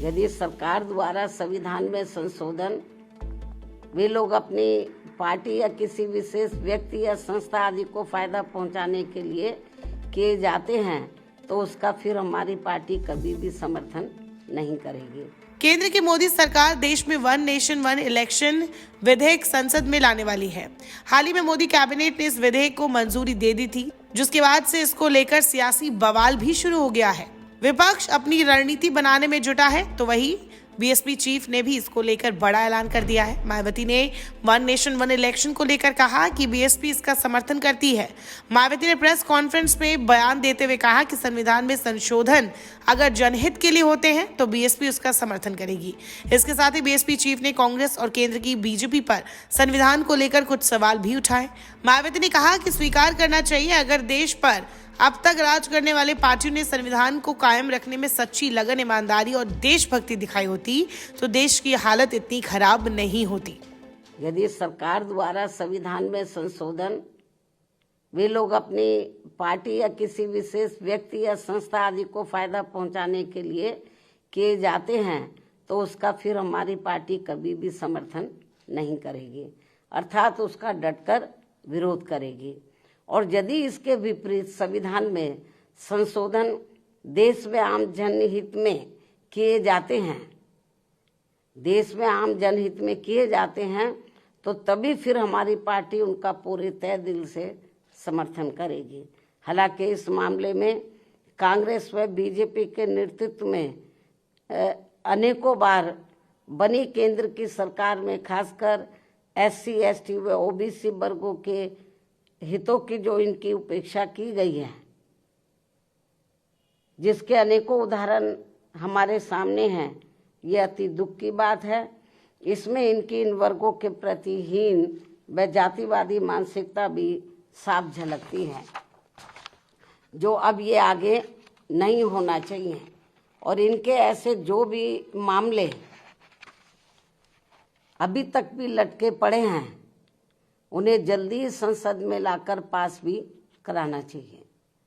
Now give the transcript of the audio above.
यदि सरकार द्वारा संविधान में संशोधन वे लोग अपनी पार्टी या किसी विशेष व्यक्ति या संस्था आदि को फायदा पहुंचाने के लिए किए जाते हैं तो उसका फिर हमारी पार्टी कभी भी समर्थन नहीं करेगी। केंद्र की मोदी सरकार देश में वन नेशन वन इलेक्शन विधेयक संसद में लाने वाली है। हाल ही में मोदी कैबिनेट ने इस विधेयक को मंजूरी दे दी थी, जिसके बाद से इसको लेकर सियासी बवाल भी शुरू हो गया है। विपक्ष अपनी रणनीति बनाने में जुटा है तो वही बीएसपी चीफ ने भी इसको लेकर बड़ा ऐलान कर दिया है। मायावती ने वन नेशन वन इलेक्शन को लेकर कहा कि बीएसपी इसका समर्थन करती है। मायावती ने प्रेस कॉन्फ्रेंस में बयान देते हुए कहा कि संविधान में संशोधन अगर जनहित के लिए होते हैं तो बीएसपी उसका समर्थन करेगी। इसके साथ ही बीएसपी चीफ ने कांग्रेस और केंद्र की बीजेपी पर संविधान को लेकर कुछ सवाल भी उठाए। मायावती ने कहा कि स्वीकार करना चाहिए, अगर देश पर अब तक राज करने वाले पार्टियों ने संविधान को कायम रखने में सच्ची लगन, ईमानदारी और देशभक्ति दिखाई होती तो देश की हालत इतनी खराब नहीं होती। यदि सरकार द्वारा संविधान में संशोधन वे लोग अपनी पार्टी या किसी विशेष व्यक्ति या संस्था आदि को फायदा पहुंचाने के लिए किए जाते हैं तो उसका फिर हमारी पार्टी कभी भी समर्थन नहीं करेगी, अर्थात उसका डटकर विरोध करेगी। और यदि इसके विपरीत संविधान में संशोधन देश में आम जनहित में किए जाते हैं, देश में आम जनहित में किए जाते हैं तो तभी फिर हमारी पार्टी उनका पूरे तय दिल से समर्थन करेगी। हालांकि इस मामले में कांग्रेस व बीजेपी के नेतृत्व में अनेकों बार बनी केंद्र की सरकार में खासकर SC, ST व OBC वर्गों के हितों की जो इनकी उपेक्षा की गई है, जिसके अनेकों उदाहरण हमारे सामने हैं, ये अति दुख की बात है। इसमें इनकी इन वर्गों के प्रति हीन व जातिवादी मानसिकता भी साफ झलकती है, जो अब ये आगे नहीं होना चाहिए। और इनके ऐसे जो भी मामले अभी तक भी लटके पड़े हैं उन्हें जल्दी संसद में लाकर पास भी कराना चाहिए।